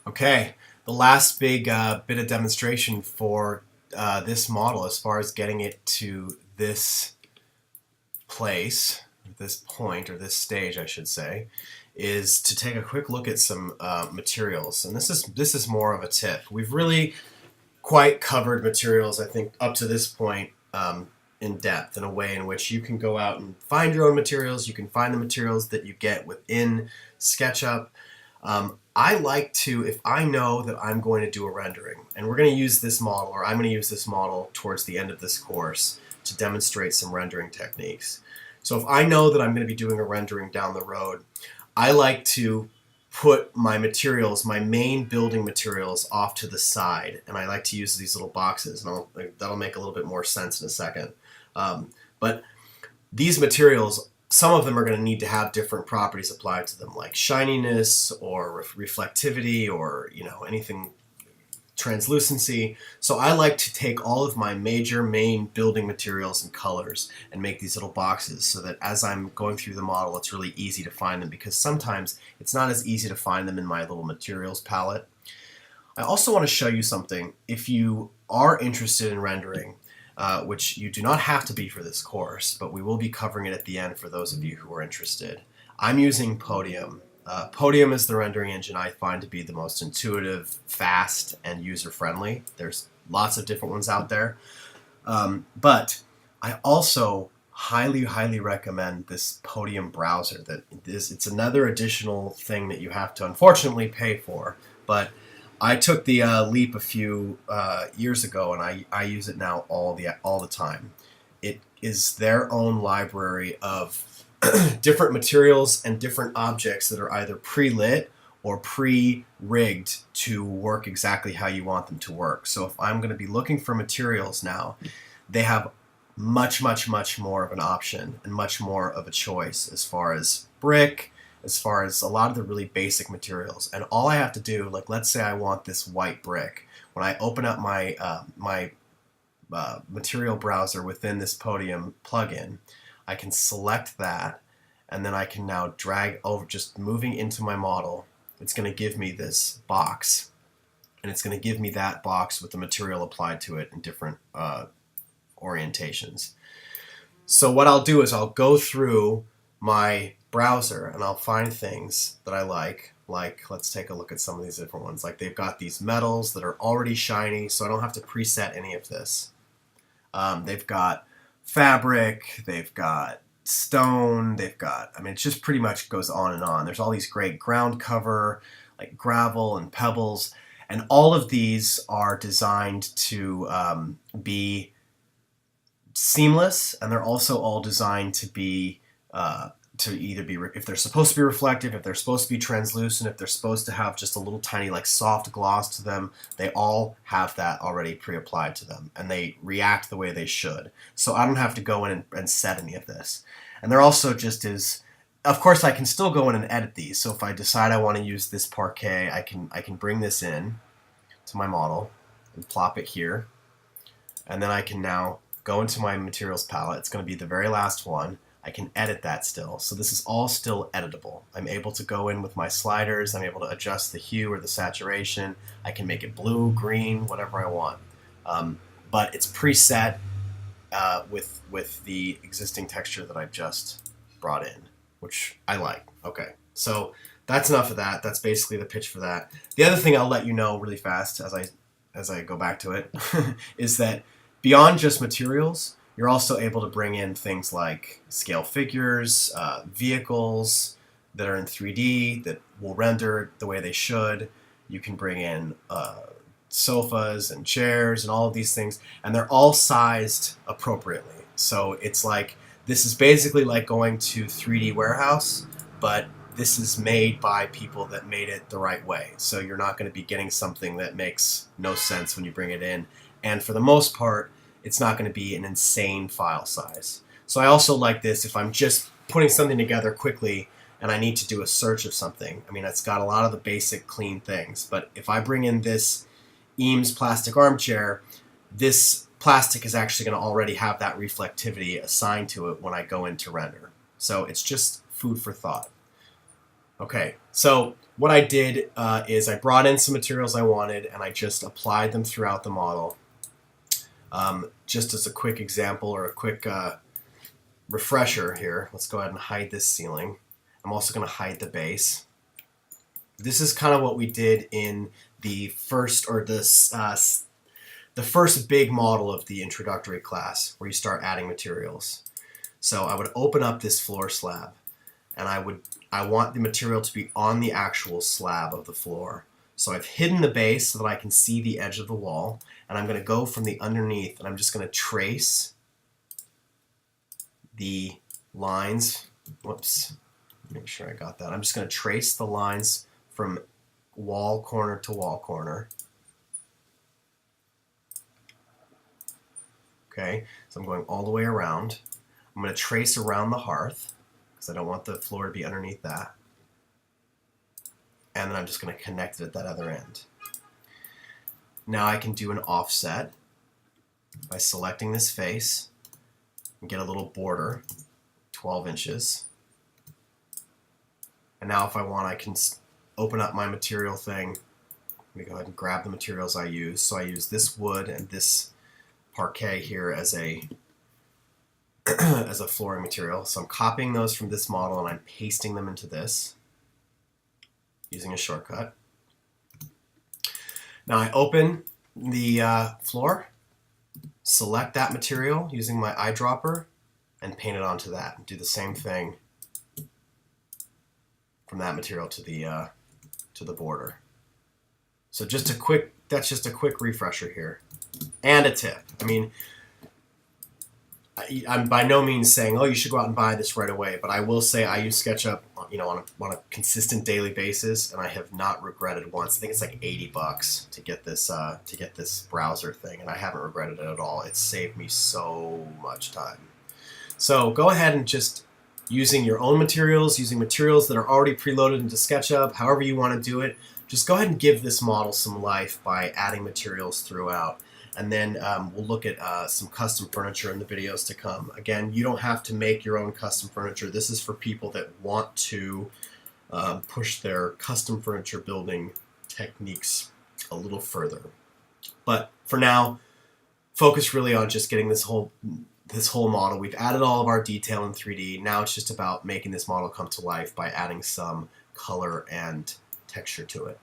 Okay, the last big bit of demonstration for this model as far as getting it to this place, this point, or this stage I should say, is to take a quick look at some materials. And this is more of a tip. We've really quite covered materials, I think, up to this point in depth, in a way in which you can go out and find your own materials. You can find the materials that you get within SketchUp. I like to, if I know that I'm going to do a rendering, and we're going to use this model, or I'm going to use this model towards the end of this course to demonstrate some rendering techniques. So if I know that I'm going to be doing a rendering down the road, I like to put my materials, my main building materials, off to the side, and I like to use these little boxes, and that'll make a little bit more sense in a second. But these materials, some of them are going to need to have different properties applied to them, like shininess or reflectivity, or anything, translucency. So I like to take all of my major main building materials and colors and make these little boxes so that as I'm going through the model, it's really easy to find them, because sometimes it's not as easy to find them in my little materials palette. I also want to show you something. If you are interested in rendering, which you do not have to be for this course, but we will be covering it at the end for those of you who are interested. I'm using Podium. Podium is the rendering engine I find to be the most intuitive, fast, and user-friendly. There's lots of different ones out there. But I also highly, highly recommend this Podium browser. It's another additional thing that you have to unfortunately pay for, but I took the leap a few years ago, and I use it now all the time. It is their own library of different materials and different objects that are either pre-lit or pre-rigged to work exactly how you want them to work. So if I'm going to be looking for materials now, they have much, much, much more of an option and much more of a choice as far as brick, as far as a lot of the really basic materials. And all I have to do, like let's say I want this white brick. When I open up my material browser within this Podium plugin, I can select that, and then I can now drag over, just moving into my model. It's going to give me this box, and it's going to give me that box with the material applied to it in different orientations. So what I'll do is I'll go through my browser and I'll find things that I like let's take a look at some of these different ones. Like they've got these metals that are already shiny, so I don't have to preset any of this. They've got fabric, they've got stone, they've got, I mean, it just pretty much goes on and on. There's all these great ground cover, like gravel and pebbles, and all of these are designed to be seamless, and they're also all designed to be to either be, if they're supposed to be reflective, if they're supposed to be translucent, if they're supposed to have just a little tiny like soft gloss to them, they all have that already pre-applied to them, and they react the way they should. So I don't have to go in and set any of this. And they're also just as, of course I can still go in and edit these. So if I decide I want to use this parquet, I can bring this in to my model and plop it here. And then I can now go into my materials palette. It's going to be the very last one. I can edit that still. So this is all still editable. I'm able to go in with my sliders. I'm able to adjust the hue or the saturation. I can make it blue, green, whatever I want. But it's preset with the existing texture that I've just brought in, which I like. Okay, so that's enough of that. That's basically the pitch for that. The other thing I'll let you know really fast as I go back to it is that beyond just materials, you're also able to bring in things like scale figures, vehicles that are in 3D that will render the way they should. You can bring in sofas and chairs and all of these things, and they're all sized appropriately. So it's like, this is basically like going to 3D Warehouse, but this is made by people that made it the right way. So you're not going to be getting something that makes no sense when you bring it in. And for the most part, it's not going to be an insane file size. So I also like this if I'm just putting something together quickly and I need to do a search of something. I mean, it's got a lot of the basic clean things, but if I bring in this Eames plastic armchair, this plastic is actually going to already have that reflectivity assigned to it when I go into render. So it's just food for thought. Okay, so what I did is I brought in some materials I wanted and I just applied them throughout the model. Just as a quick example or a quick refresher here, let's go ahead and hide this ceiling. I'm also going to hide the base. This is kind of what we did in the first, or the first big model of the introductory class, where you start adding materials. So I would open up this floor slab, and I want the material to be on the actual slab of the floor. So I've hidden the base so that I can see the edge of the wall, and I'm going to go from the underneath, and I'm just going to trace the lines. Whoops, make sure I got that. I'm just going to trace the lines from wall corner to wall corner. Okay, so I'm going all the way around. I'm going to trace around the hearth because I don't want the floor to be underneath that. And then I'm just going to connect it at that other end. Now I can do an offset by selecting this face and get a little border, 12 inches. And now if I want, I can open up my material thing. Let me go ahead and grab the materials I use. So I use this wood and this parquet here as a as a flooring material. So I'm copying those from this model and I'm pasting them into this using a shortcut. Now I open the floor, select that material using my eyedropper, and paint it onto that. Do the same thing from that material to the border. So just a quick, that's just a quick refresher here. And a tip. I mean, I'm by no means saying, oh, you should go out and buy this right away, but I will say I use SketchUp, on a consistent daily basis, and I have not regretted once. I think it's like $80 to get this browser thing, and I haven't regretted it at all. It's saved me so much time. So go ahead and just using your own materials, using materials that are already preloaded into SketchUp, however you want to do it, just go ahead and give this model some life by adding materials throughout. And then we'll look at some custom furniture in the videos to come. Again, you don't have to make your own custom furniture. This is for people that want to push their custom furniture building techniques a little further. But for now, focus really on just getting this whole model. We've added all of our detail in 3D. Now it's just about making this model come to life by adding some color and texture to it.